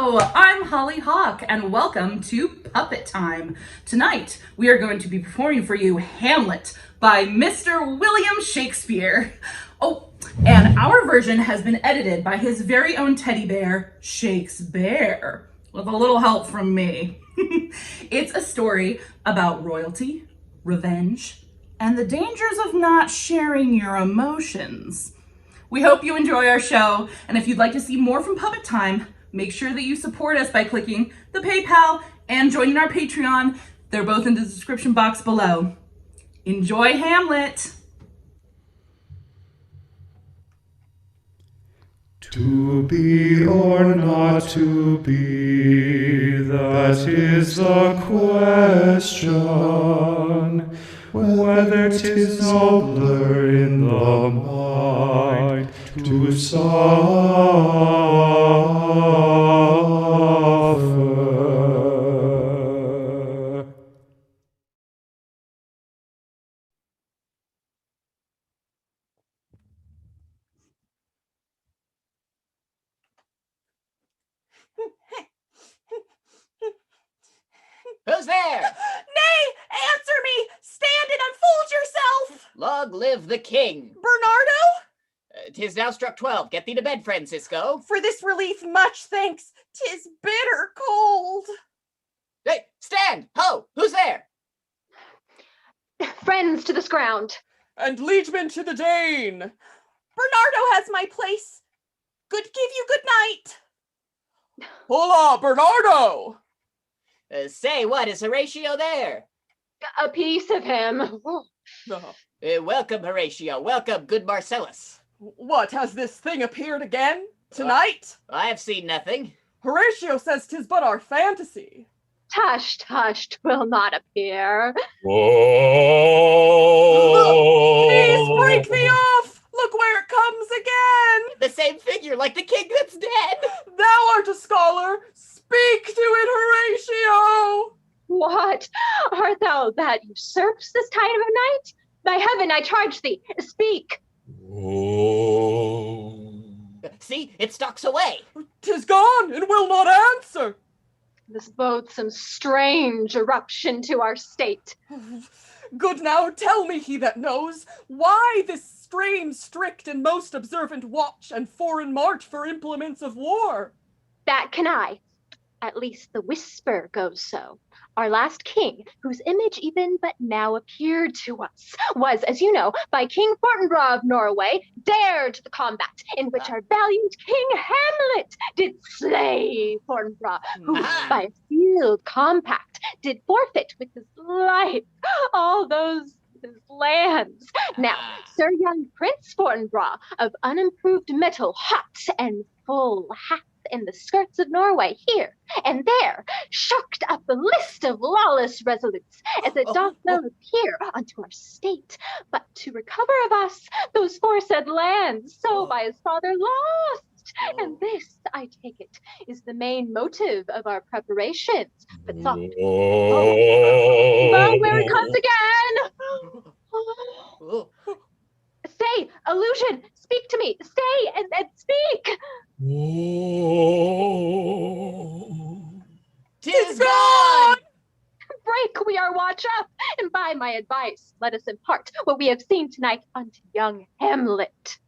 Hello, I'm Holly Hauk, and welcome to Puppet Time. Tonight, we are going to be performing for you Hamlet by Mr. William Shakespeare. Oh, and our version has been edited by his very own teddy bear, ShakesBear, with a little help from me. It's a story about royalty, revenge, and the dangers of not sharing your emotions. We hope you enjoy our show, and if you'd like to see more from Puppet Time, make sure that you support us by clicking the PayPal and joining our Patreon. They're both in the description box below. Enjoy Hamlet! To be or not to be, that is the question. Whether 'tis nobler in the mind to suffer. Who's there? Nay, answer me! Stand and unfold yourself! Long live the king. Bernardo? 'Tis now struck 12. Get thee to bed, Francisco. For this relief, much thanks. 'Tis bitter cold. Hey, stand! Ho! Who's there? Friends to this ground. And liegemen to the Dane. Bernardo has my place. Give you good night. Hola, Bernardo! Say, what, is Horatio there? A piece of him. Welcome, Horatio. Welcome, good Marcellus. What, has this thing appeared again? Tonight? I have seen nothing. Horatio says 'tis but our fantasy. Tush, 'twill not appear. Please break me off! Look where it comes again! The same figure, like the king that's dead. Thou art a scholar! Speak to it, Horatio! What? Art thou that usurps this time of night? By heaven, I charge thee, speak! See, it stalks away. 'Tis gone, and will not answer. This bodes some strange eruption to our state. Good, now tell me, he that knows, why this strange, strict, and most observant watch and foreign march for implements of war? That can I. At least the whisper goes so. Our last king, whose image even but now appeared to us, was, as you know, by King Fortinbras of Norway, dared the combat in which our valiant King Hamlet did slay Fortinbras, who by a field compact did forfeit with his life all those his lands. Now, Sir young Prince Fortinbras of unimproved metal, hot and full, hath in the skirts of Norway here and there shucked up a list of lawless resolutes as it doth well appear unto our state, but to recover of us those foresaid lands so by his father lost. And this, I take it, is the main motive of our preparations. But soft. Lo, where it comes again! Say, illusion, speak to me. Say and speak. 'Tis gone! Break we our watch up, and by my advice, let us impart what we have seen tonight unto young Hamlet.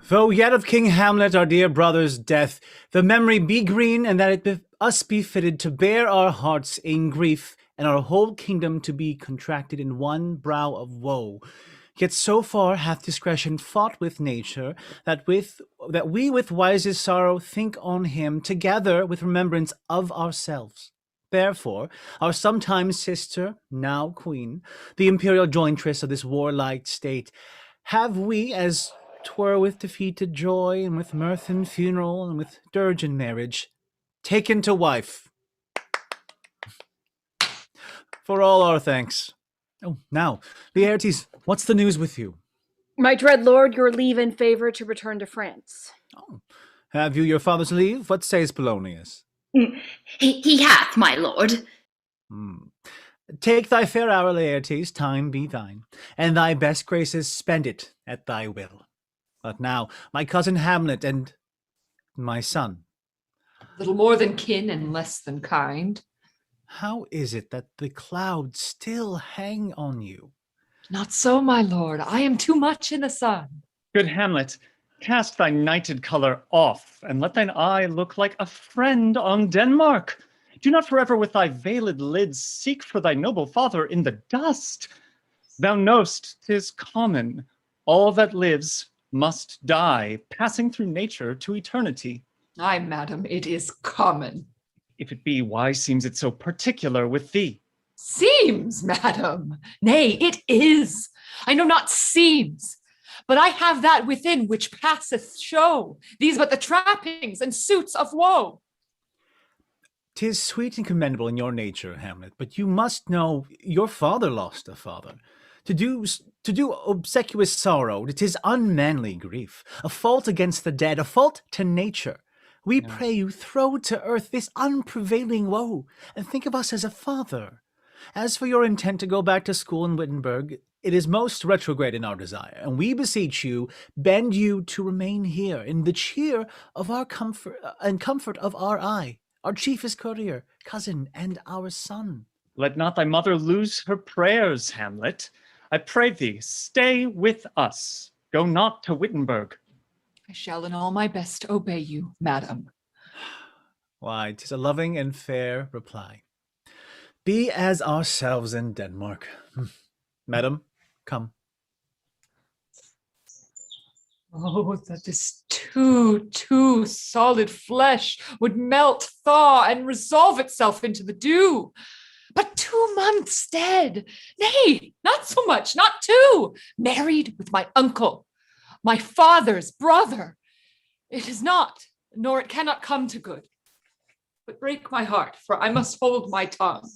Though yet of King Hamlet, our dear brother's death, the memory be green, and that it us be fitted to bear our hearts in grief, and our whole kingdom to be contracted in one brow of woe. Yet so far hath discretion fought with nature, that we with wisest sorrow think on him, together with remembrance of ourselves. Therefore, our sometime sister, now queen, the imperial jointress of this warlike state, have we, as 'twere with defeated joy, and with mirth and funeral, and with dirge and marriage, taken to wife. For all our thanks. Oh, now, LAERTES, what's the news with you? My dread lord, your leave and favor to return to France. Oh, have you your father's leave? What says Polonius? He hath, my lord. Take thy fair hour, Laertes, time be thine, and thy best graces spend it at thy will. But now, my cousin Hamlet and my son, Little more than kin and less than kind. how is it that the clouds still hang on you? Not so, my lord. I am too much in the sun. Good Hamlet, cast thy nighted colour off, and let thine eye look like a friend on Denmark. Do not forever with thy veiled lids seek for thy noble father in the dust. Thou know'st 'tis common, all that lives must die, passing through nature to eternity. Ay, madam, it is common. If it be, why seems it so particular with thee? Seems, madam. Nay, it is. I know not seems, but I have that within which passeth show. These but the trappings and suits of woe. 'Tis sweet and commendable in your nature, Hamlet, but you must know your father lost a father. To do obsequious sorrow, 'tis unmanly grief, a fault against the dead, a fault to nature. We pray you throw to earth this unprevailing woe, and think of us as a father. As for your intent to go back to school in Wittenberg, it is most retrograde in our desire, and we beseech you, bend you to remain here in the cheer of our comfort and comfort of our eye, our chiefest courtier, cousin, and our son. Let not thy mother lose her prayers, Hamlet. I pray thee, stay with us. Go not to Wittenberg. I shall in all my best obey you, madam. Why, 'tis a loving and fair reply. Be as ourselves in Denmark. Madam, come. Oh, that this too solid flesh would melt, thaw, and resolve itself into the dew. But 2 months dead, nay, not so much, not 2, married with my uncle, my father's brother. It is not, nor it cannot come to good. But break my heart, for I must hold my tongue.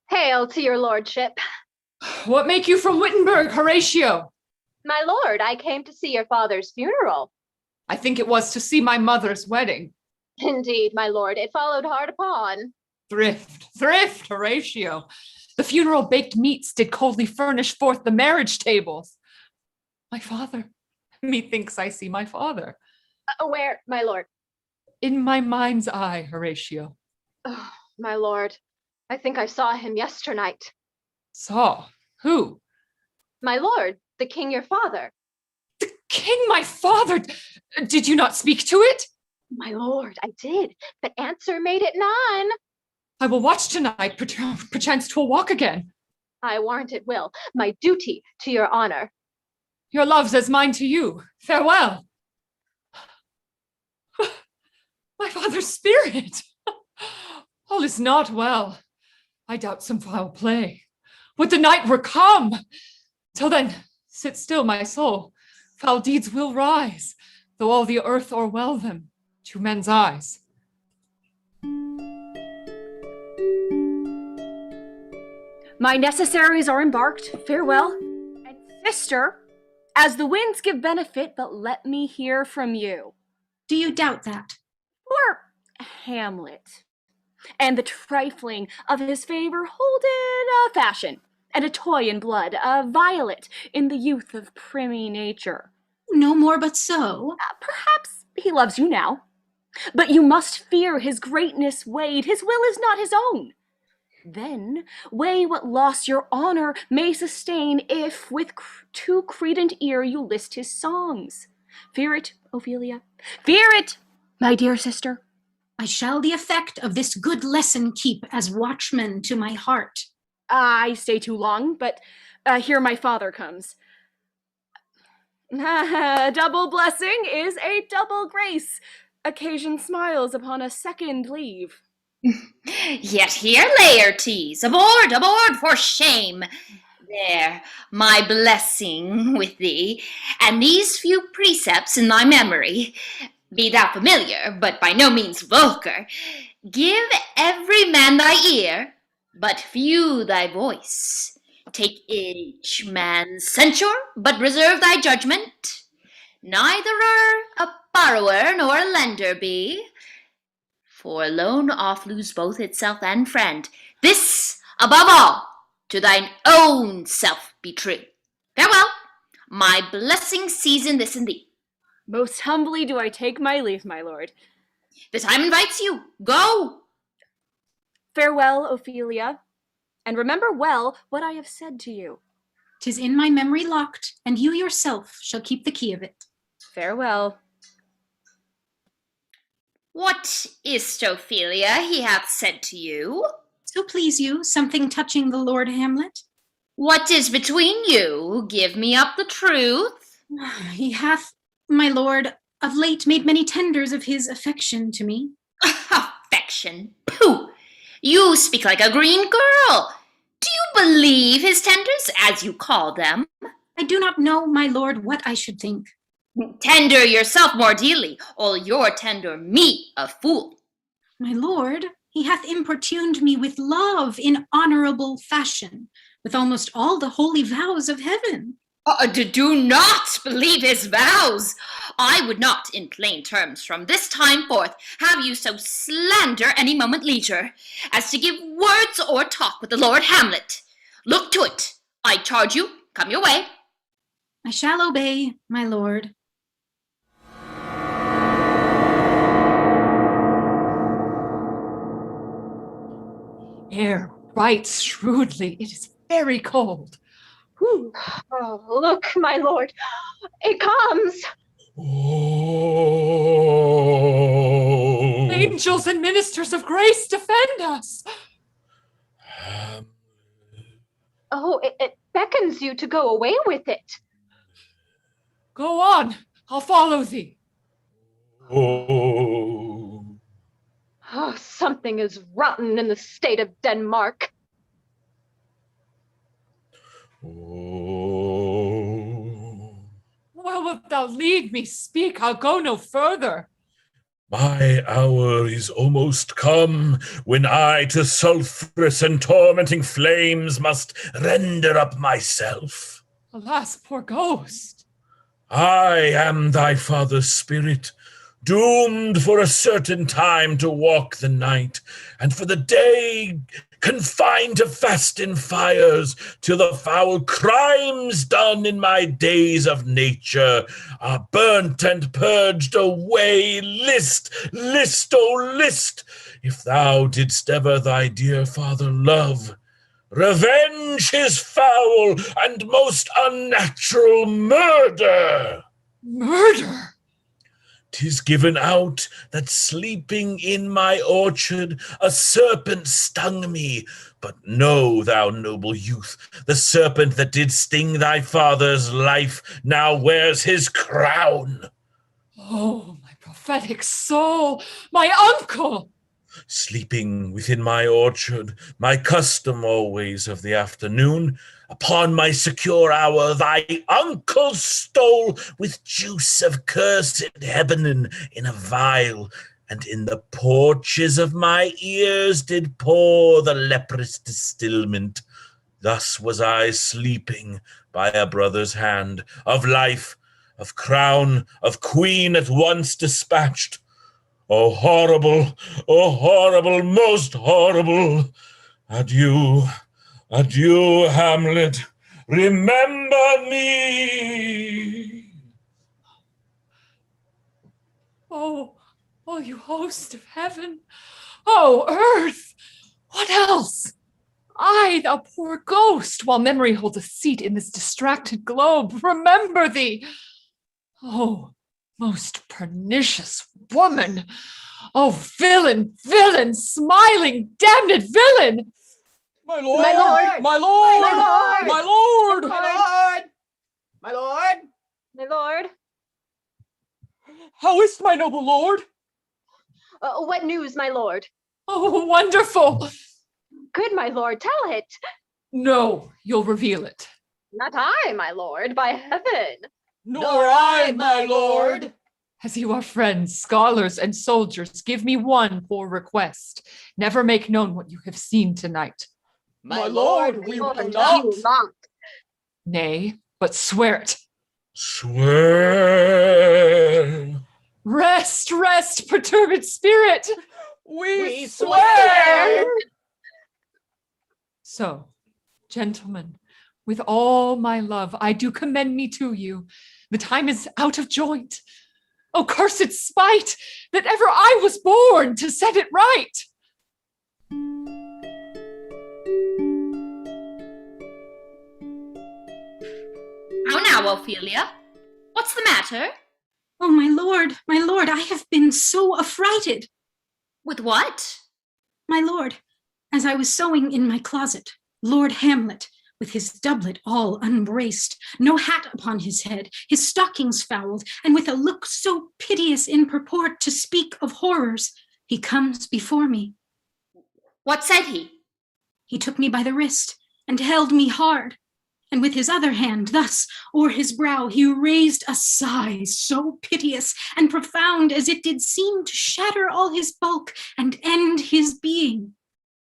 Hail to your lordship. What make you from Wittenberg, Horatio? My lord, I came to see your father's funeral. I think it was to see my mother's wedding. Indeed, my lord, it followed hard upon. Thrift, Horatio. The funeral baked meats did coldly furnish forth the marriage tables. My father, methinks I see my father. Where, my lord? In my mind's eye, Horatio. Oh, my lord, I think I saw him yesternight. Saw? Who? My lord, the king your father. The king, my father! Did you not speak to it? My lord, I did, but answer made it none. I will watch tonight, perchance 'twill walk again. I warrant it will, my duty to your honor. Your love's as mine to you. Farewell. My father's spirit! All is not well. I doubt some foul play. Would the night were come! Till then, sit still, my soul. Foul deeds will rise, though all the earth o'erwhelm them to men's eyes. My necessaries are embarked. Farewell. And sister, as the winds give benefit, but let me hear from you. Do you doubt that? Poor Hamlet, and the trifling of his favor holden a fashion, and a toy in blood, a violet in the youth of primy nature. No more but so. Perhaps he loves you now, but you must fear his greatness weighed. His will is not his own. Then weigh what loss your honor may sustain if with too credent ear you list his songs. Fear it, Ophelia. Fear it, my dear sister. I shall the effect of this good lesson keep as watchman to my heart. I stay too long, but here my father comes. Double blessing is a double grace. Occasion smiles upon a second leave. Yet here, Laertes, aboard, for shame. There, my blessing with thee, and these few precepts in thy memory. Be thou familiar, but by no means vulgar. Give every man thy ear, but few thy voice. Take each man's censure, but reserve thy judgment. Neither a borrower nor a lender be, for loan oft lose both itself and friend. This, above all, to thine own self be true. Farewell. My blessing season this in thee. Most humbly do I take my leave, my lord. The time invites you. Go. Farewell, Ophelia, and remember well what I have said to you. 'Tis in my memory locked, and you yourself shall keep the key of it. Farewell. What is't, Ophelia, he hath said to you? So please you, something touching the Lord Hamlet? What is between you? Give me up the truth. He hath, my lord, of late made many tenders of his affection to me. Affection? Pooh! You speak like a green girl. Do you believe his tenders, as you call them? I do not know, my lord, what I should think. Tender yourself more dearly, or you're tender me a fool. My lord, he hath importuned me with love in honorable fashion, with almost all the holy vows of heaven. Do not believe his vows. I would not, in plain terms, from this time forth, have you so slander any moment leisure, as to give words or talk with the Lord Hamlet. Look to it, I charge you, come your way. I shall obey, my lord. Air bites shrewdly. It is very cold. Oh, look, my lord. It comes. Oh. Angels and ministers of grace, defend us. Oh, it beckons you to go away with it. Go on, I'll follow thee. Oh. Oh, something is rotten in the state of Denmark. Oh. Well, wilt thou lead me? Speak, I'll go no further. My hour is almost come, when I to sulphurous and tormenting flames must render up myself. Alas, poor ghost. I am thy father's spirit, doomed for a certain time to walk the night, and for the day confined to fast in fires, till the foul crimes done in my days of nature are burnt and purged away. List, oh list, if thou didst ever thy dear father love, revenge his foul and most unnatural murder. Murder? 'Tis given out that sleeping in my orchard a serpent stung me. But know thou, noble youth, the serpent that did sting thy father's life now wears his crown. Oh, my prophetic soul, my uncle! Sleeping within my orchard, my custom always of the afternoon, upon my secure hour thy uncle stole with juice of cursed Hebanon in a vial, and in the porches of my ears did pour the leprous distilment. Thus was I sleeping by a brother's hand, of life, of crown, of queen at once dispatched. Oh, horrible, most horrible. Adieu, adieu, Hamlet, remember me. Oh, you host of heaven. Oh, earth. What else? I, thou poor ghost, while memory holds a seat in this distracted globe, remember thee. Oh, most pernicious woman. Oh, villain, smiling, damned villain. My lord! My lord! My lord! My lord! My lord! My lord! My lord! My lord, How is my noble lord? what news, my lord? Oh, wonderful. Good, my lord, tell it. No, you'll reveal it. Not I, my lord, by heaven. Nor I, my lord. As you are friends, scholars, and soldiers, give me one poor request. Never make known what you have seen tonight. My lord, we will You not. will not. Nay, but swear it. Swear. Rest, perturbed spirit. We swear. So, gentlemen, with all my love, I do commend me to you. The time is out of joint. Oh, cursed spite, that ever I was born to set it right. How now, Ophelia? What's the matter? Oh, my lord, I have been so affrighted. With what? My lord, as I was sewing in my closet, Lord Hamlet, with his doublet all unbraced, no hat upon his head, his stockings fouled, and with a look so piteous in purport to speak of horrors, he comes before me. What said he? He took me by the wrist and held me hard, and with his other hand thus o'er his brow he raised a sigh so piteous and profound as it did seem to shatter all his bulk and end his being.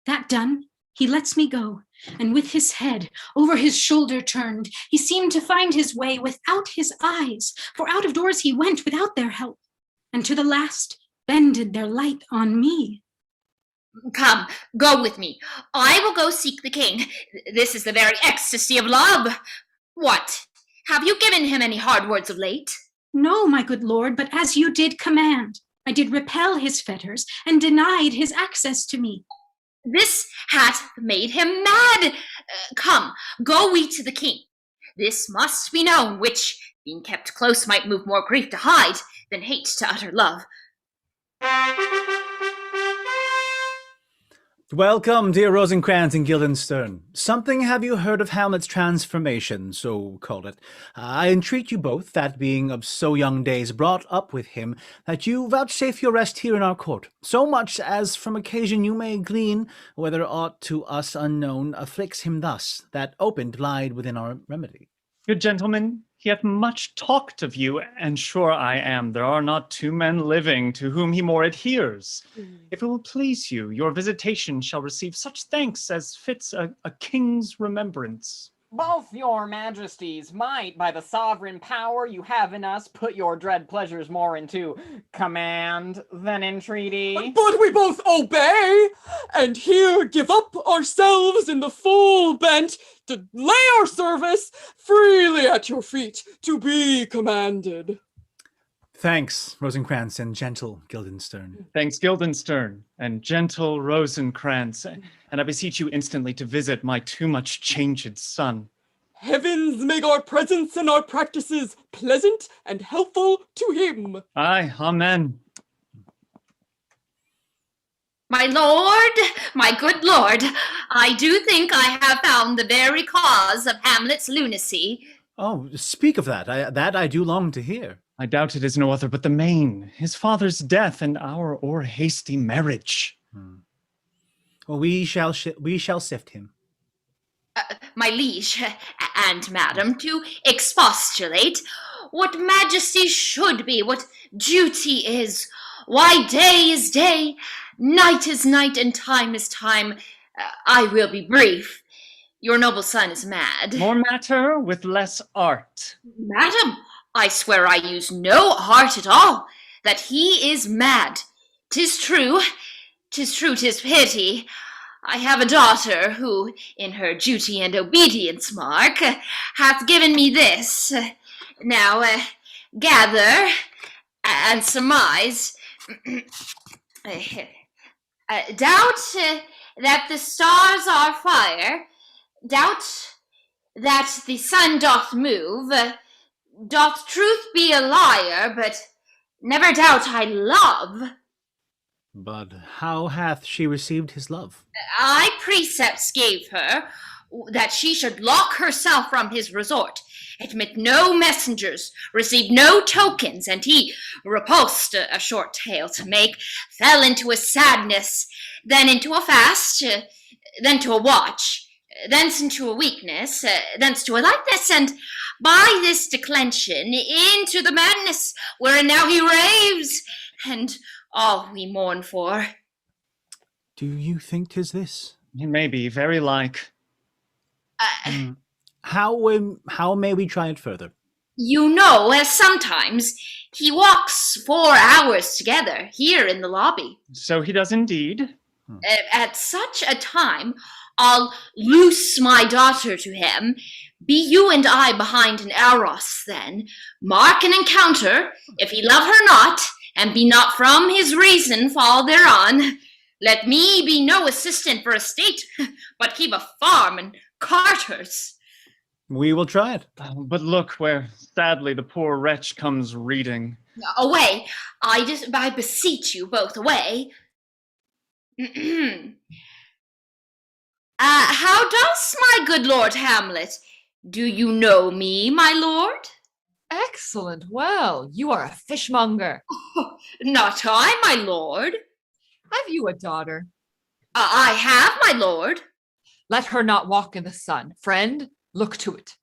That done, he lets me go, and with his head over his shoulder turned, he seemed to find his way without his eyes, for out of doors he went without their help, and to the last bended their light on me. Come, go with me. I will go seek the king. This is the very ecstasy of love. What? Have you given him any hard words of late? No, my good lord, but as you did command, I did repel his fetters and denied his access to me. This hath made him mad. Come, go we to the king. This must be known, which, being kept close, might move more grief to hide than hate to utter love. Welcome, dear Rosencrantz and Guildenstern. Something have you heard of Hamlet's transformation, so called it. I entreat you both, that being of so young days brought up with him, that you vouchsafe your rest here in our court, so much as from occasion you may glean whether aught to us unknown afflicts him thus, that opened lied within our remedy. Good gentlemen, he hath much talked of you, and sure I am there are not two men living to whom he more adheres. If it will please you, your visitation shall receive such thanks as fits a king's remembrance. Both your majesties might, by the sovereign power you have in us, put your dread pleasures more into command than entreaty. But we both obey, and here give up ourselves in the full bent to lay our service freely at your feet to be commanded. Thanks, Rosencrantz and gentle Guildenstern. Thanks, Guildenstern, and gentle Rosencrantz, and I beseech you instantly to visit my too much changed son. Heavens make our presence and our practices pleasant and helpful to him. Aye, amen. My lord, my good lord, I do think I have found the very cause of Hamlet's lunacy. Oh, speak of that. That I do long to hear. I doubt it is no other but the main, his father's death and our o'er-hasty marriage. Well, we shall sift him. My liege and madam, to expostulate, what majesty should be, what duty is, why day is day, night is night, and time is time. I will be brief. Your noble son is mad. More matter with less art. Madam, I swear I use no art at all, that he is mad. 'Tis true, 'tis pity. I have a daughter who, in her duty and obedience mark, hath given me this. Now, gather and surmise. Doubt that the stars are fire, doubt that the sun doth move, doth truth be a liar, but never doubt I love. But how hath she received his love? I precepts gave her that she should lock herself from his resort, admit no messengers, receive no tokens, and he, repulsed a short tale to make, fell into a sadness, then into a fast, then to a watch, thence into a weakness, thence to a lightness, and by this declension into the madness wherein now he raves, and all we mourn for. Do you think 'tis this? It may be, very like. How may we try it further? You know, as sometimes he walks 4 hours together here in the lobby. So he does indeed. At such a time, I'll loose my daughter to him. Be you and I behind an arras then. Mark an encounter, if he love her not, and be not from his reason fall thereon. Let me be no assistant for a state, but keep a farm and carters. We will try it. But look where, sadly, the poor wretch comes reading. Away, I beseech you both, away. How does my good Lord Hamlet? Do you know me, my lord? Excellent. Well, you are a fishmonger. Oh, not I, my lord. Have you a daughter? I have, my lord. Let her not walk in the sun. Friend, look to it.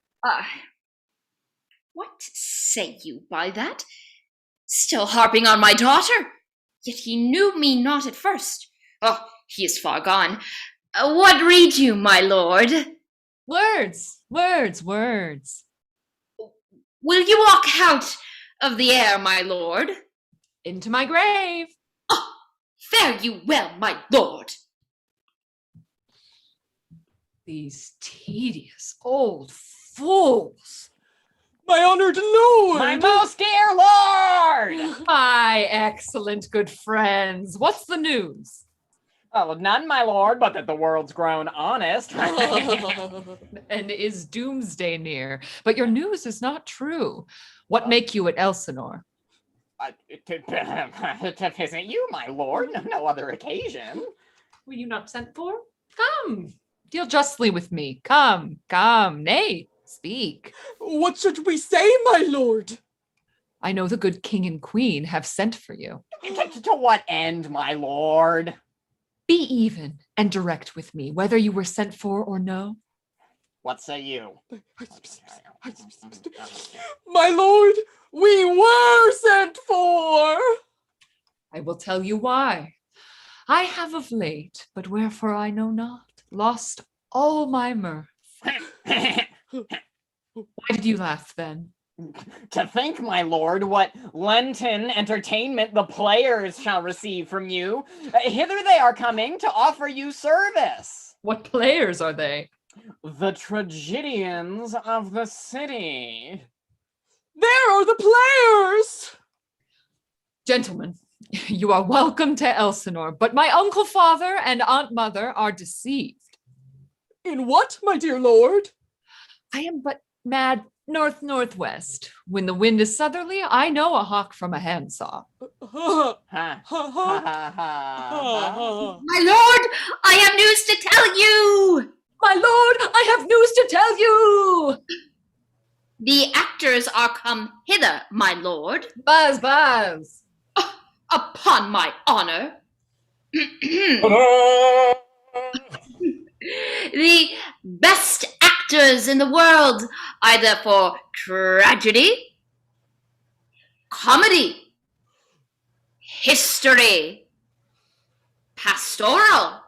What say you by that? Still harping on my daughter? Yet he knew me not at first. Oh, he is far gone. What read you, my lord? Words, words, words. Will you walk out of the air, my lord? Into my grave. Oh, fare you well, my lord. These tedious old fools. My honored lord! My most dear lord! My excellent good friends. What's the news? Oh, none, my lord, but that the world's grown honest. And is doomsday near? But your news is not true. What make you at Elsinore? To visit you, my lord, no other occasion. Were you not sent for? Come, deal justly with me. Come, come, nay, speak. What should we say, my lord? I know the good king and queen have sent for you. To what end, my lord? Be even and direct with me, whether you were sent for or no. What say you? My lord, we were sent for. I will tell you why. I have of late, but wherefore I know not, lost all my mirth. Why did you laugh then? To think, my lord, what Lenten entertainment the players shall receive from you. Hither they are coming to offer you service. What players are they? The tragedians of the city. There are the players! Gentlemen, you are welcome to Elsinore, but my uncle father and aunt mother are deceived. In what, my dear lord? I am but mad northwest. When the wind is southerly, I know a hawk from a handsaw. My lord, I have news to tell you. My lord, I have news to tell you. The actors are come hither, my lord. Buzz, buzz. Upon my honor. The best actors in the world, either for tragedy, comedy, history, pastoral,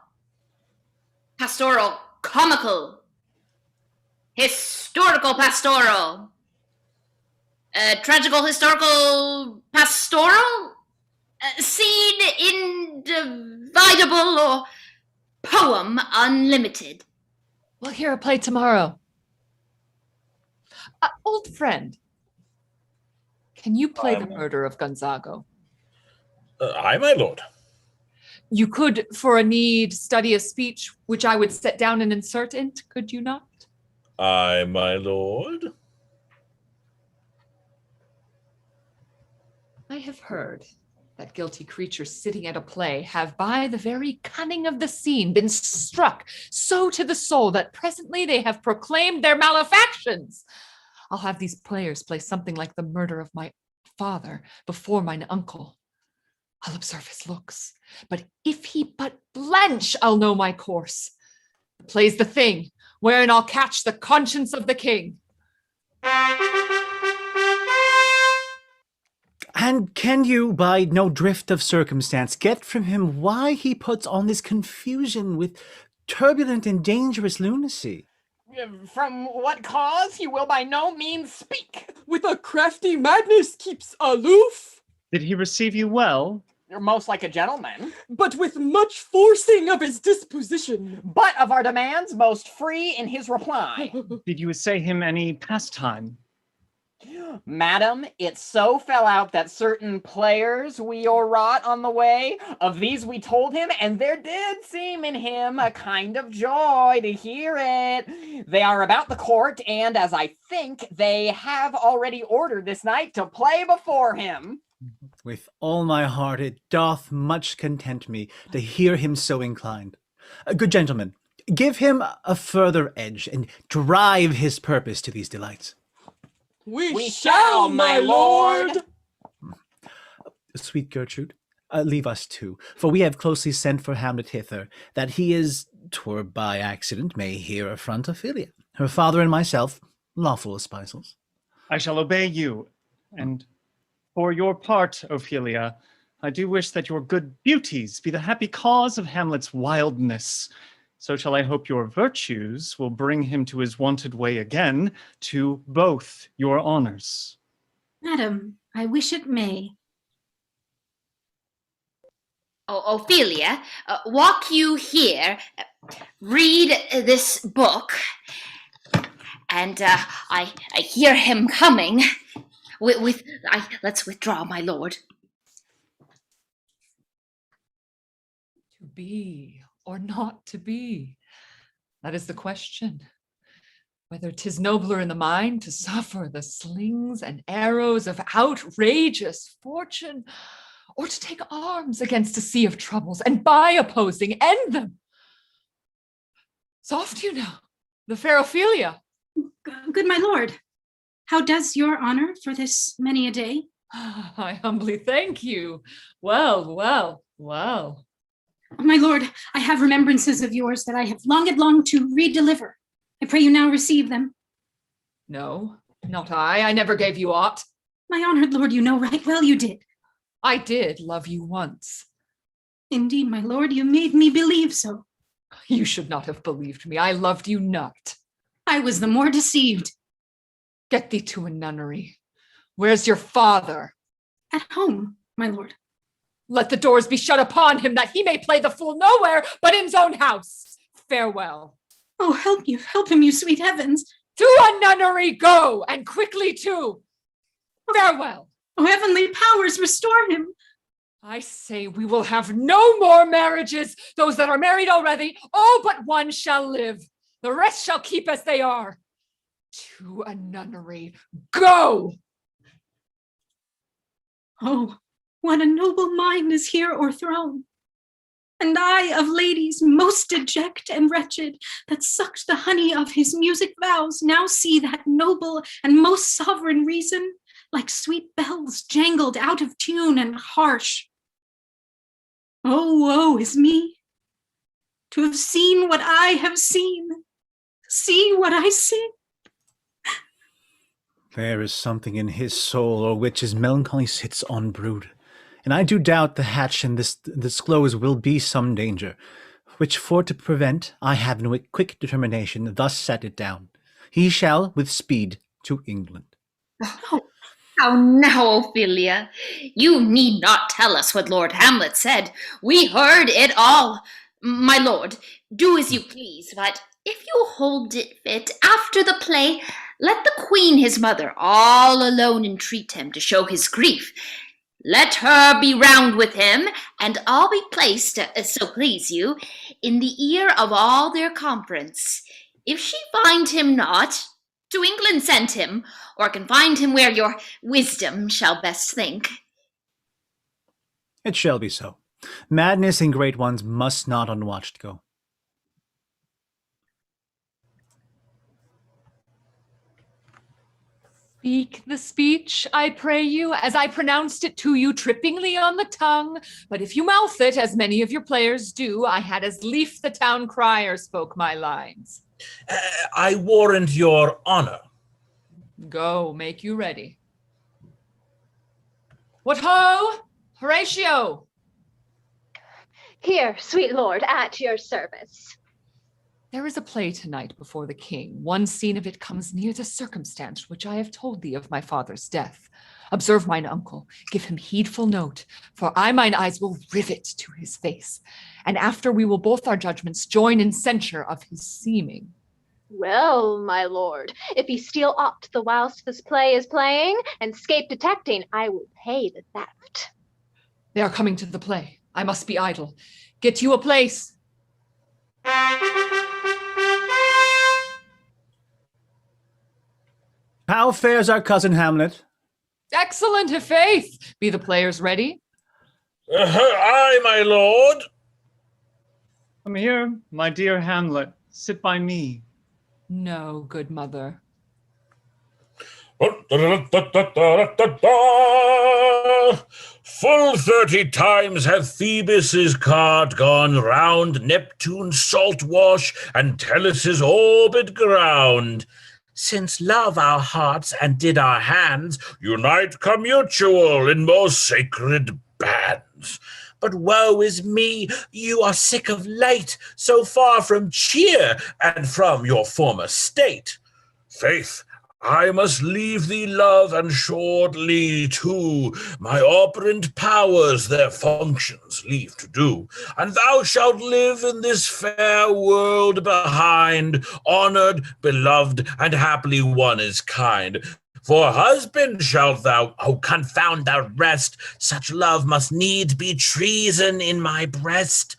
comical, historical pastoral, tragical historical pastoral, scene individable, or poem unlimited. We'll hear a play tomorrow. Old friend, can you play the murder of Gonzago? Aye, my lord. You could, for a need, study a speech which I would set down and insert in, could you not? Aye, my lord. I have heard that guilty creatures sitting at a play have by the very cunning of the scene been struck so to the soul that presently they have proclaimed their malefactions. I'll have these players play something like the murder of my father before mine uncle. I'll observe his looks, but if he but blench, I'll know my course. The play's the thing, wherein I'll catch the conscience of the king. And can you, by no drift of circumstance, get from him why he puts on this confusion with turbulent and dangerous lunacy? From what cause he will by no means speak. With a crafty madness keeps aloof. Did he receive you well? You're most like a gentleman. but with much forcing of his disposition. But of our demands, most free in his reply. Did you essay him any pastime? Madam, it so fell out that certain players we o'erwrought on the way, of these we told him, and there did seem in him a kind of joy to hear it. They are about the court, and as I think, they have already ordered this night to play before him. With all my heart it doth much content me to hear him so inclined. Good gentlemen, give him a further edge, and drive his purpose to these delights. We shall, my lord. Sweet Gertrude, leave us too, for we have closely sent for Hamlet hither, that he is, 'twere by accident, may here affront Ophelia, her father and myself, lawful espousals. I shall obey you, and for your part, Ophelia, I do wish that your good beauties be the happy cause of Hamlet's wildness. So shall I hope your virtues will bring him to his wonted way again, to both your honors. Madam, I wish it may. Ophelia, walk you here, read this book, and I hear him coming. Let's withdraw, my lord. To be or not to be? That is the question. Whether 'tis nobler in the mind to suffer the slings and arrows of outrageous fortune, or to take arms against a sea of troubles, and by opposing end them. Soft, you know, the fair Ophelia. Good my lord, how does your honor for this many a day? I humbly thank you. Well, well, well. My lord, I have remembrances of yours that I have longed to redeliver. I pray you now receive them. No, not I. I never gave you aught. My honored lord, you know right well you did. I did love you once. Indeed, my lord, you made me believe so. You should not have believed me. I loved you not. I was the more deceived. Get thee to a nunnery. Where's your father? At home, my lord. Let the doors be shut upon him, that he may play the fool nowhere but in his own house. Farewell. Oh, help him, you sweet heavens. To a nunnery go, and quickly too. Farewell. Oh, heavenly powers, restore him. I say we will have no more marriages. Those that are married already, all but one shall live. The rest shall keep as they are. To a nunnery, go! Oh, what a noble mind is here o'erthrown. And I of ladies most deject and wretched, that sucked the honey of his music vows, now see that noble and most sovereign reason, like sweet bells jangled out of tune and harsh. Oh, woe is me, to have seen what I have seen, see what I see. There is something in his soul, o'er which his melancholy sits unbrewed. And I do doubt the hatch and this disclose will be some danger, which for to prevent, I have no quick determination thus set it down. He shall with speed to England. Oh, how now, Ophelia? You need not tell us what Lord Hamlet said. We heard it all. My lord, do as you please, but if you hold it fit after the play, let the queen his mother all alone entreat him to show his grief. Let her be round with him, and I'll be placed, so please you, in the ear of all their conference. If she find him not, to England send him, or can find him where your wisdom shall best think. It shall be so. Madness in great ones must not unwatched go. Speak the speech, I pray you, as I pronounced it to you trippingly on the tongue. But if you mouth it, as many of your players do, I had as lief the town crier spoke my lines. I warrant your honor. Go, make you ready. What ho! Horatio! Here, sweet lord, at your service. There is a play tonight before the king. One scene of it comes near the circumstance which I have told thee of my father's death. Observe mine uncle, give him heedful note, for mine eyes will rivet to his face, and after we will both our judgments join in censure of his seeming. Well, my lord, if he steal aught the whilst this play is playing, and scape detecting, I will pay the theft. They are coming to the play. I must be idle. Get you a place. How fares our cousin Hamlet? Excellent, i' faith. Be the players ready? Aye, my lord. Come here, my dear Hamlet. Sit by me. No, good mother. Full 30 times hath Phoebus' cart gone round Neptune's salt wash and Tellus' orbit ground. Since love our hearts and did our hands unite commutual in most sacred bands. But woe is me, you are sick of late, so far from cheer and from your former state. Faith, I must leave thee, love, and shortly too. My operant powers their functions leave to do, and thou shalt live in this fair world behind, honored, beloved, and haply one is kind. For husband shalt thou, oh, confound the rest, such love must needs be treason in my breast.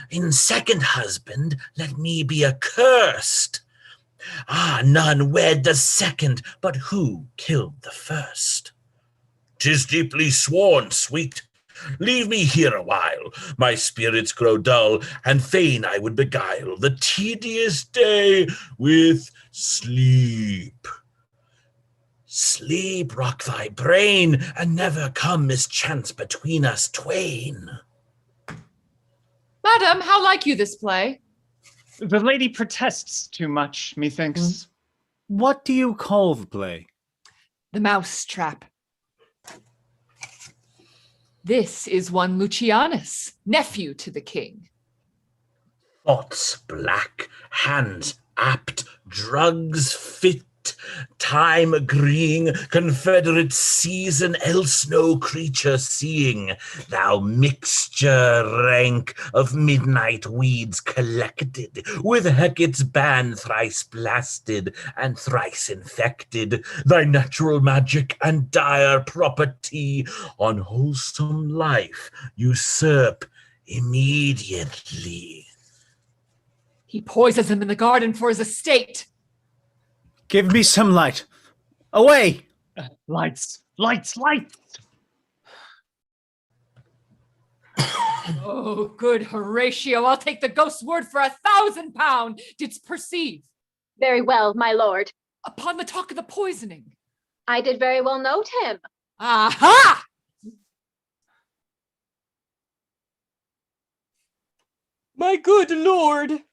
In second husband let me be accursed. Ah, none wed the second, but who killed the first? 'Tis deeply sworn, sweet. Leave me here a while. My spirits grow dull, and fain I would beguile the tedious day with sleep. Sleep rock thy brain, and never come mischance between us twain. Madam, how like you this play? The lady protests too much, methinks. What do you call the play? The Mouse Trap. This is one Lucianus, nephew to the king. Thoughts black, hands apt, drugs fit, time agreeing, confederate season, else no creature seeing. Thou mixture rank of midnight weeds collected, with Hecate's ban thrice blasted and thrice infected, thy natural magic and dire property on wholesome life usurp immediately. He poisons him in the garden for his estate. Give me some light. Away! Lights, lights, lights! Oh, good Horatio, I'll take the ghost's word for £1,000. Didst perceive? Very well, my lord. Upon the talk of the poisoning. I did very well note him. Aha! My good lord,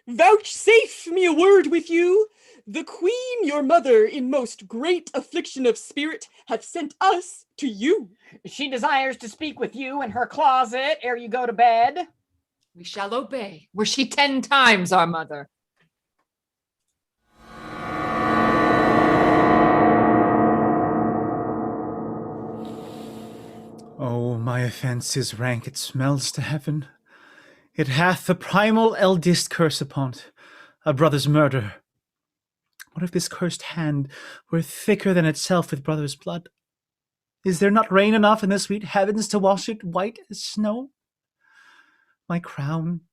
vouchsafe me a word with you. The queen, your mother, in most great affliction of spirit, hath sent us to you. She desires to speak with you in her closet ere you go to bed. We shall obey, were she 10 times our mother. Oh, my offence is rank, it smells to heaven. It hath the primal eldest curse upon't, a brother's murder. What if this cursed hand were thicker than itself with brother's blood? Is there not rain enough in the sweet heavens to wash it white as snow? My crown,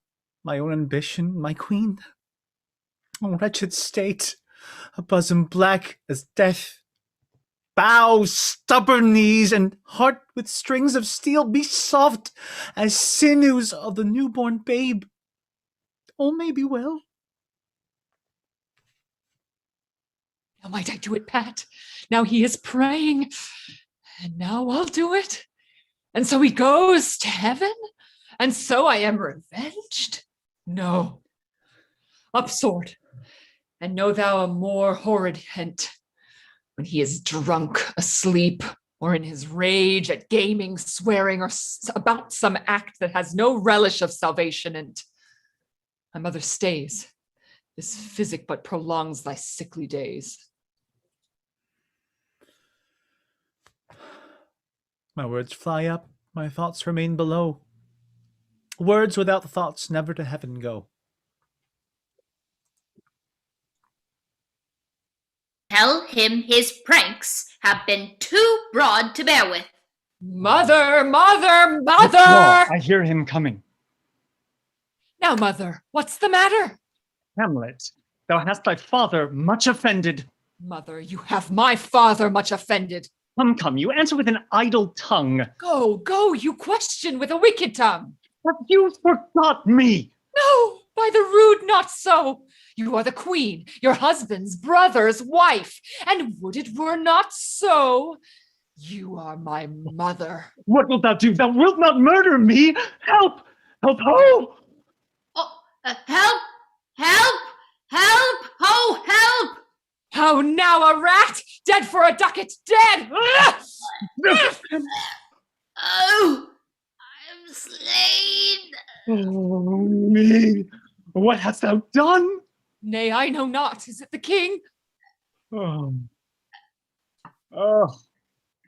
my own ambition, my queen. Oh, wretched state, a bosom black as death. Bow, stubborn knees, and heart with strings of steel, be soft as sinews of the newborn babe. All may be well. Now might I do it, Pat? Now he is praying, and now I'll do it. And so he goes to heaven, and so I am revenged? No. Up sword, and know thou a more horrid hint. When he is drunk, asleep, or in his rage at gaming, swearing, or about some act that has no relish of salvation in't. My mother stays. This physic but prolongs thy sickly days. My words fly up, my thoughts remain below. Words without thoughts never to heaven go. Tell him his pranks have been too broad to bear with. Mother, mother, Withdraw. mother! I hear him coming. Now, mother, what's the matter? Hamlet, thou hast thy father much offended. Mother, you have my father much offended. Come, you answer with an idle tongue. Go, you question with a wicked tongue. Have you forgot me? No, by the rude not so. You are the queen, your husband's brother's wife, and would it were not so, you are my mother. What wilt thou do? Thou wilt not murder me. Help! Help! Oh! Help! Help! Help! Oh, help! How now, a rat? Dead for a ducat, dead! Oh, I am slain. Oh, me! What hast thou done? Nay, I know not. Is it the king? Oh,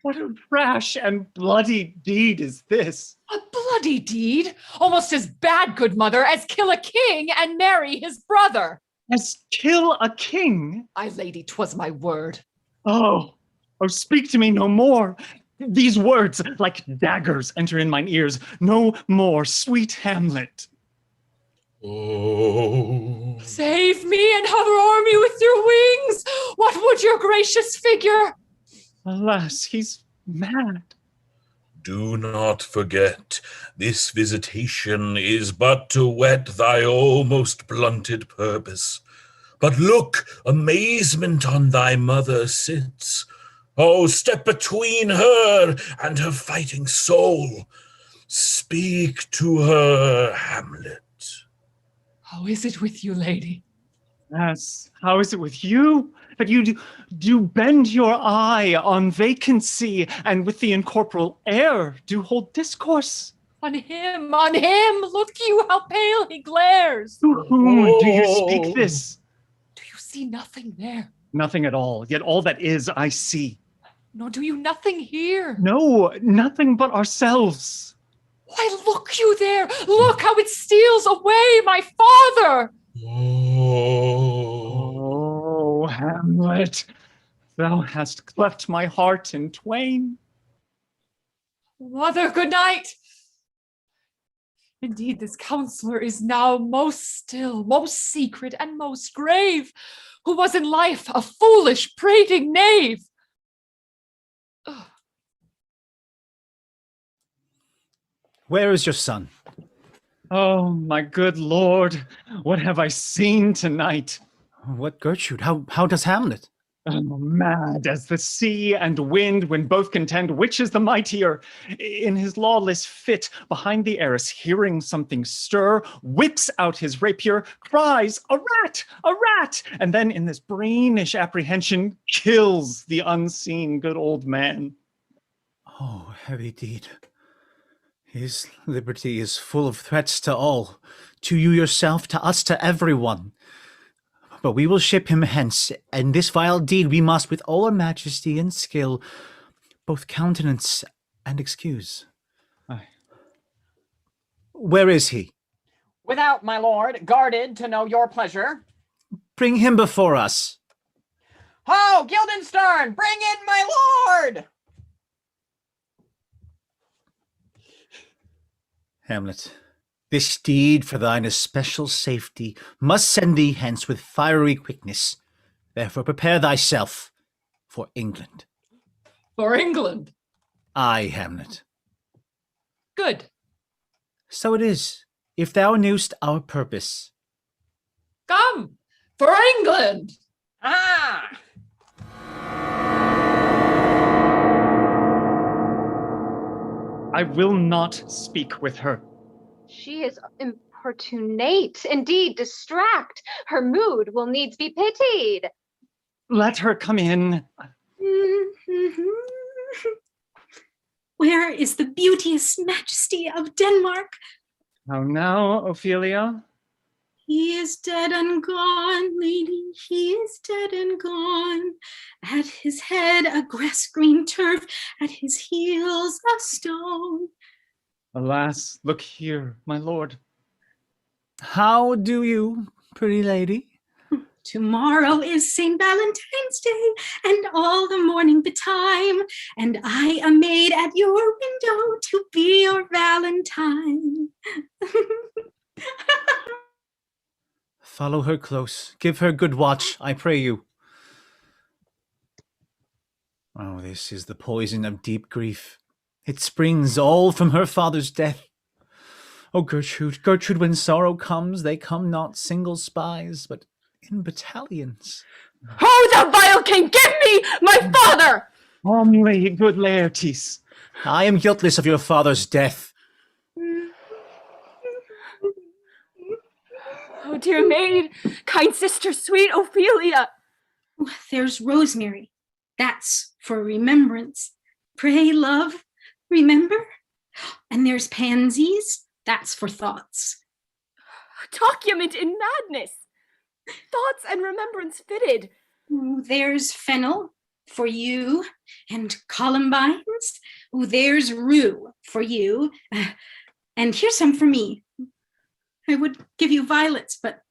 what a rash and bloody deed is this? A bloody deed? Almost as bad, good mother, as kill a king and marry his brother. As kill a king? Aye, lady, 'twas my word. Oh, speak to me no more. These words, like daggers, enter in mine ears. No more, sweet Hamlet. Oh. Save me and hover o'er me with your wings. What would your gracious figure? Alas, he's mad. Do not forget, this visitation is but to whet thy almost blunted purpose. But look, amazement on thy mother sits. Oh, step between her and her fighting soul. Speak to her, Hamlet. How is it with you, lady? Yes, how is it with you? That you do bend your eye on vacancy, and with the incorporeal air do hold discourse. On him, look you how pale he glares. To whom do you speak this? Do you see nothing there? Nothing at all, yet all that is I see. Nor do you nothing hear? No, nothing but ourselves. Why, look you there, look how it steals away my father. Oh, Hamlet, thou hast cleft my heart in twain. Mother, good night. Indeed, this counselor is now most still, most secret, and most grave, who was in life a foolish, prating knave. Ugh. Where is your son? Oh, my good lord, what have I seen tonight? What Gertrude? How does Hamlet? Oh, mad as the sea and wind when both contend which is the mightier. In his lawless fit, behind the arras, hearing something stir, whips out his rapier, cries, "A rat! A rat!" And then in this brainish apprehension, kills the unseen good old man. Oh, heavy deed. His liberty is full of threats to all, to you yourself, to us, to everyone. But we will ship him hence, and this vile deed we must, with all our majesty and skill, both countenance and excuse. Aye. Where is he? Without, my lord, guarded to know your pleasure. Bring him before us. Ho, Guildenstern, bring in my lord! Hamlet, this deed for thine especial safety must send thee hence with fiery quickness. Therefore prepare thyself for England. For England? Aye, Hamlet. Good. So it is, if thou knewst our purpose. Come, for England! Ah! I will not speak with her. She is importunate, indeed distract. Her mood will needs be pitied. Let her come in. Where is the beauteous majesty of Denmark? How now, Ophelia? He is dead and gone, lady, he is dead and gone. At his head a grass-green turf, at his heels a stone. Alas, look here, my lord. How do you, pretty lady? Tomorrow is St. Valentine's Day, and all the morning betime, and I am made at your window to be your Valentine. Follow her close. Give her good watch, I pray you. Oh, this is the poison of deep grief. It springs all from her father's death. Oh, Gertrude, Gertrude, when sorrow comes, they come not single spies, but in battalions. Who the vile king? Give me my father! Calmly, good Laertes. I am guiltless of your father's death. Oh, dear maid, kind sister, sweet Ophelia. There's rosemary. That's for remembrance. Pray, love, remember? And there's pansies. That's for thoughts. Document in madness. Thoughts and remembrance fitted. There's fennel for you, and columbines. There's rue for you. And here's some for me. I would give you violets, but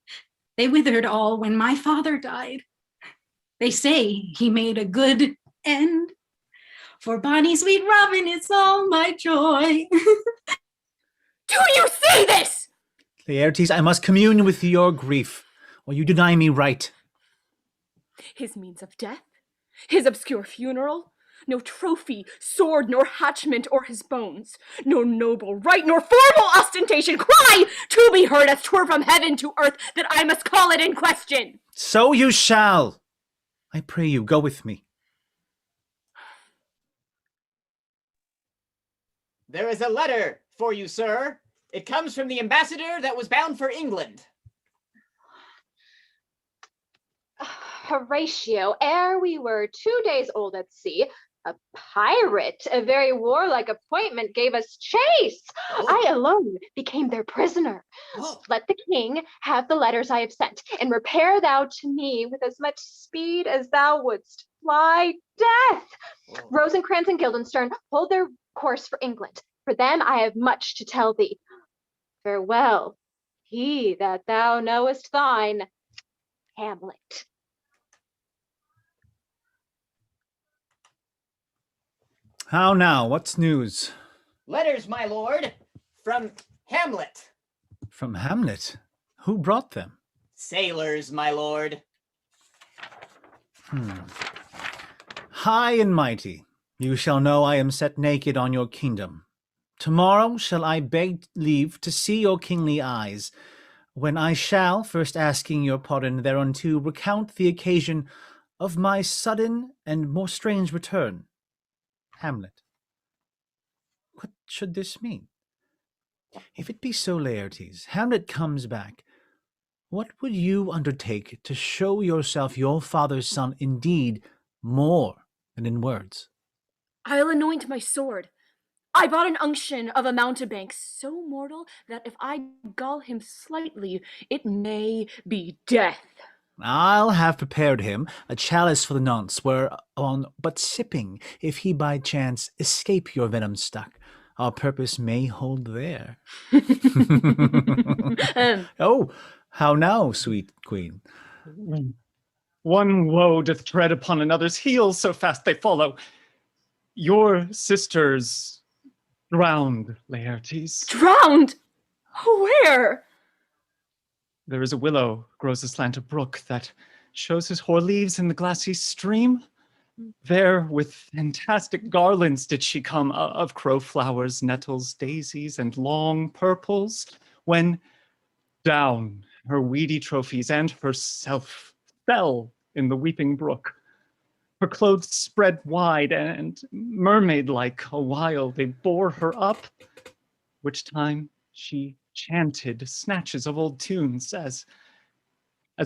they withered all when my father died. They say he made a good end. For bonny sweet Robin, it's all my joy. Do you see this? Laertes, I must commune with your grief, or you deny me right. His means of death, his obscure funeral, no trophy, sword, nor hatchment o'er his bones, no noble right, nor formal ostentation, cry to be heard as 'twere from heaven to earth, that I must call it in question. So you shall. I pray you, go with me. There is a letter for you, sir. It comes from the ambassador that was bound for England. Horatio, ere we were 2 days old at sea, a pirate, a very warlike appointment, gave us chase. Oh. I alone became their prisoner. Oh. Let the king have the letters I have sent, and repair thou to me with as much speed as thou wouldst fly death. Oh. Rosencrantz and Guildenstern hold their course for England. For them I have much to tell thee. Farewell, he that thou knowest thine, Hamlet. How now? What's news? Letters, my lord, from Hamlet. From Hamlet? Who brought them? Sailors, my lord. High and mighty, you shall know I am set naked on your kingdom. Tomorrow shall I beg leave to see your kingly eyes, when I shall, first asking your pardon thereunto, recount the occasion of my sudden and more strange return. Hamlet. What should this mean? If it be so, Laertes, Hamlet comes back, what would you undertake to show yourself your father's son indeed more than in words? I'll anoint my sword. I bought an unction of a mountebank so mortal that if I gull him slightly, it may be death. I'll have prepared him a chalice for the nonce, whereon but sipping, if he by chance escape your venom stuck, our purpose may hold there. Oh, how now, sweet queen? One woe doth tread upon another's heels, so fast they follow. Your sisters drowned, Laertes. Drowned? Where? There is a willow grows aslant a brook that shows his hoar leaves in the glassy stream. There with fantastic garlands did she come of crowflowers, nettles, daisies, and long purples, when down her weedy trophies and herself fell in the weeping brook. Her clothes spread wide and mermaid-like a while they bore her up, which time she chanted snatches of old tunes as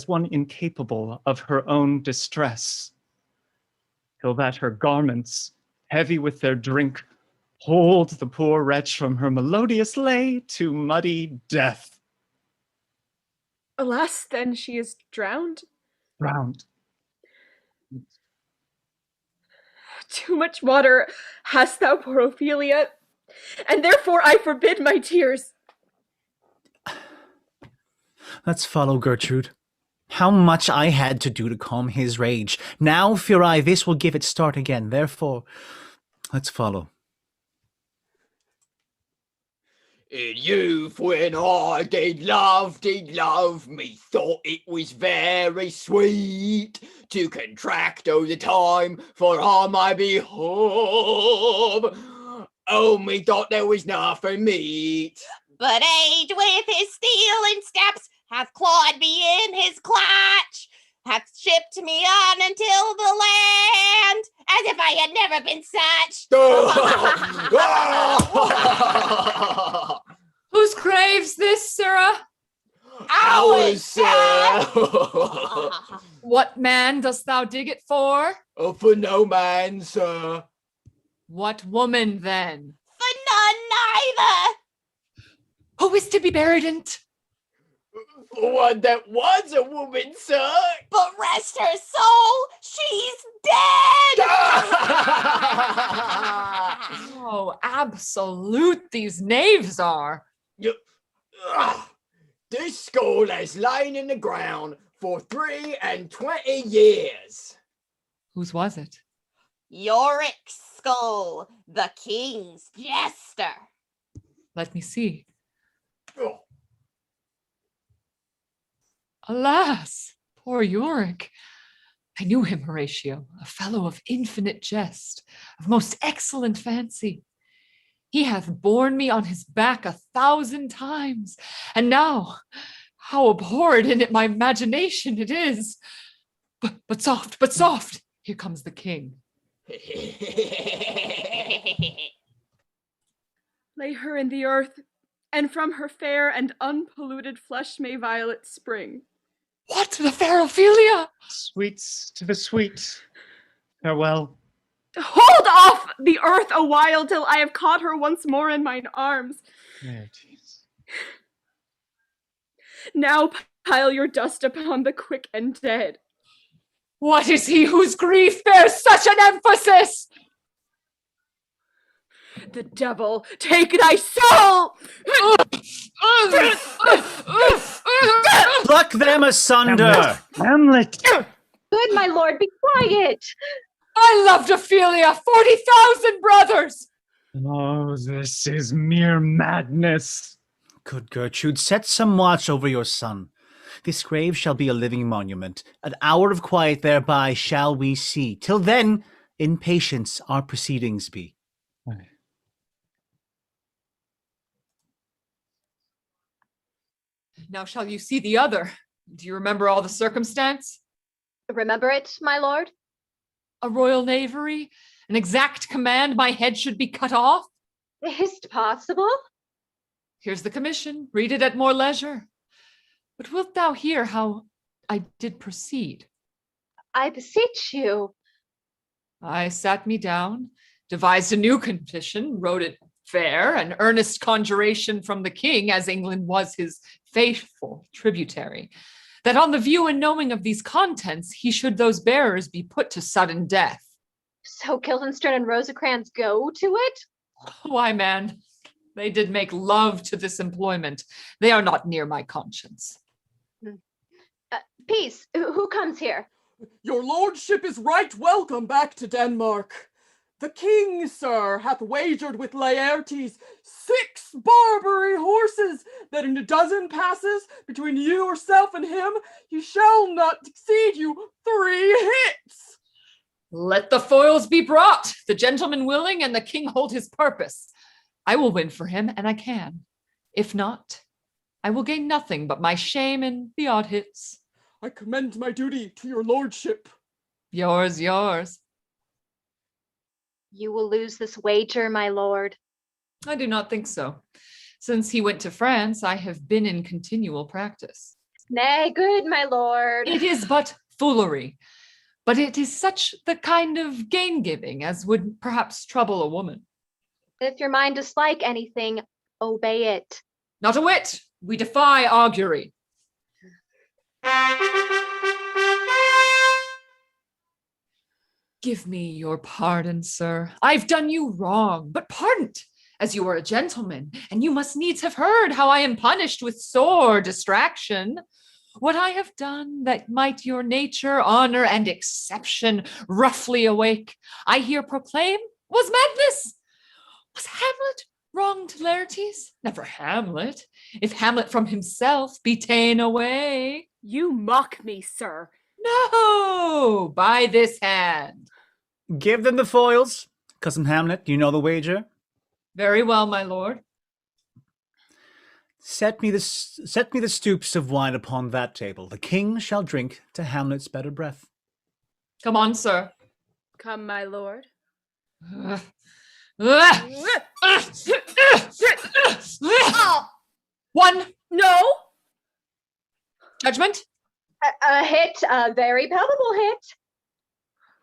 one incapable of her own distress, till that her garments, heavy with their drink, hold the poor wretch from her melodious lay to muddy death. Alas, then she is drowned. Drowned. Too much water hast thou, poor Ophelia, and therefore I forbid my tears. Let's follow Gertrude. How much I had to do to calm his rage. Now fear I this will give it start again. Therefore, let's follow. In youth, when I did love, me thought it was very sweet to contract all the time for I might be home. Oh, me thought there was nothing meet. But age with his stealing steps hath clawed me in his clutch, hath shipped me on until the land, as if I had never been such. Whose grave's this, sirrah? Ours, sir. What man dost thou dig it for? Oh, for no man, sir. What woman, then? For none neither. Who is to be buried in't? For one that was a woman, sir. But rest her soul, she's dead. Oh, absolute these knaves are. This skull has lain in the ground for 23 years. Whose was it? Yorick's skull, the king's jester. Let me see. Oh. Alas, poor Yorick. I knew him, Horatio, a fellow of infinite jest, of most excellent fancy. He hath borne me on his back 1,000 times, and now, how abhorred in it my imagination it is. But soft, here comes the king. Lay her in the earth, and from her fair and unpolluted flesh may violets spring. What, the fair Ophelia? Sweets to the sweet. Farewell. Hold off the earth a while till I have caught her once more in mine arms. Laertes. Now pile your dust upon the quick and dead. What is he whose grief bears such an emphasis? The devil take thy soul! Pluck them asunder! Hamlet! Good, my lord, be quiet. I loved Ophelia, 40,000 brothers! Oh, this is mere madness. Good Gertrude, set some watch over your son. This grave shall be a living monument. An hour of quiet thereby shall we see. Till then, in patience our proceedings be. Aye. Now shall you see the other? Do you remember all the circumstance? Remember it, my lord? A royal knavery? An exact command my head should be cut off? Is't possible? Here's the commission. Read it at more leisure. But wilt thou hear how I did proceed? I beseech you. I sat me down, devised a new condition, wrote it fair, an earnest conjuration from the king, as England was his faithful tributary, that on the view and knowing of these contents, he should those bearers be put to sudden death. So Guildenstern and ROSENCRANTZ go to it? Why, man, they did make love to this employment. They are not near my conscience. Peace, who comes here? Your lordship is right welcome back to Denmark. The king, sir, hath wagered with Laertes 6 Barbary horses, that in a dozen passes between yourself and him, he shall not exceed you 3 hits. Let the foils be brought, the gentleman willing and the king hold his purpose. I will win for him, and I can. If not, I will gain nothing but my shame and the odd hits. I commend my duty to your lordship. Yours. You will lose this wager, my lord. I do not think so. Since he went to France, I have been in continual practice. Nay, good, my lord. It is but foolery, but it is such the kind of gain-giving as would perhaps trouble a woman. If your mind dislike anything, obey it. Not a whit. We defy augury. Give me your pardon, sir. I've done you wrong, but pardoned, as you are a gentleman, and you must needs have heard how I am punished with sore distraction. What I have done that might your nature, honor, and exception roughly awake, I here proclaim was madness. Was Hamlet wrong to Laertes? Never Hamlet, if Hamlet from himself be ta'en away. You mock me, sir. No, by this hand. Give them the foils. Cousin Hamlet, you know the wager? Very well, my lord. Set me the stoups of wine upon that table. The king shall drink to Hamlet's better breath. Come on, sir. Come, my lord. One. No. Judgment? A hit, a very palpable hit.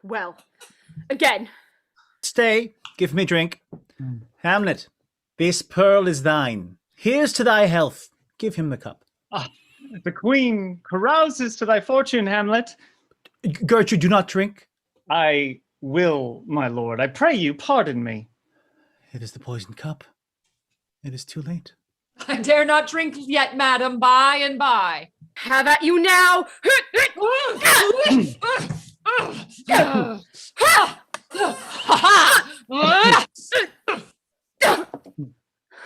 Well, again. Stay, give me drink. Hamlet, this pearl is thine. Here's to thy health. Give him the cup. The queen carouses to thy fortune, Hamlet. Gertrude, do not drink. I will, my lord. I pray you, pardon me. It is the poisoned cup. It is too late. I dare not drink yet, madam, by and by. Have at you now!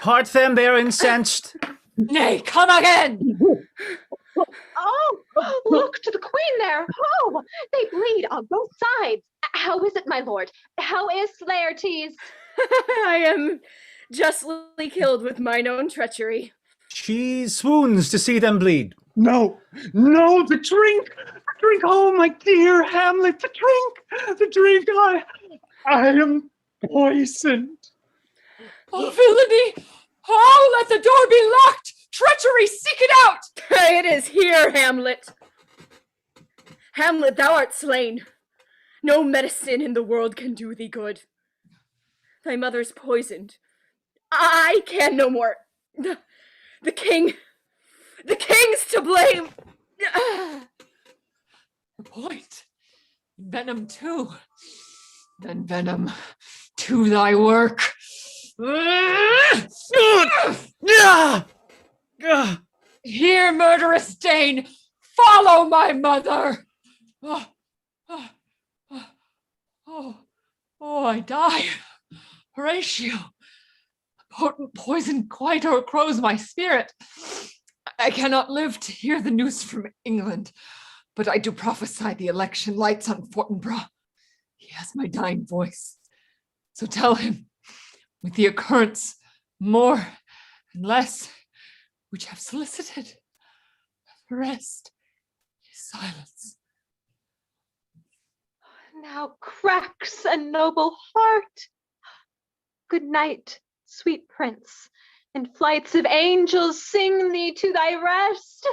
Part them, they are incensed. Nay, come again! Oh, look to the queen there. Oh, they bleed on both sides. How is it, my lord? How is Laertes? I am justly killed with mine own treachery. She swoons to see them bleed. No, the drink! The drink, oh my dear Hamlet, the drink, I am poisoned. Oh, villainy! Oh, let the door be locked! Treachery, seek it out! It is here, Hamlet. Hamlet, thou art slain. No medicine in the world can do thee good. Thy mother's poisoned. I can no more. The king's to blame. The point. Venom too. Then venom to thy work. Here, murderous Dane, follow my mother. Oh, I die. Horatio, a potent poison quite o'ercrows my spirit. I cannot live to hear the news from England, but I do prophesy the election lights on Fortinbras. He has my dying voice. So tell him, with the occurrence, more and less, which have solicited, the rest is silence. Now cracks a noble heart. Good night, sweet prince, and flights of angels sing thee to thy rest.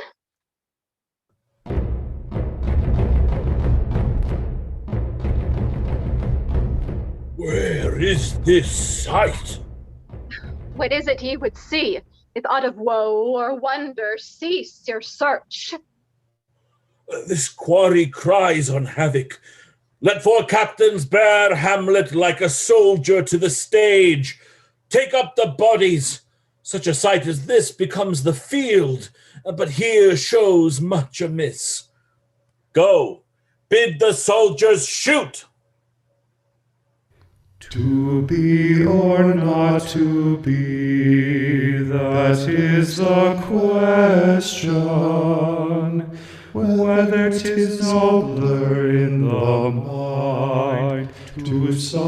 Where is this sight? What is it ye would see? If aught of woe or wonder, cease your search. This quarry cries on havoc. Let 4 captains bear Hamlet like a soldier to the stage. Take up the bodies. Such a sight as this becomes the field, but here shows much amiss. Go, bid the soldiers shoot. To be or not to be, that is the question. Whether 'tis nobler in the mind to sigh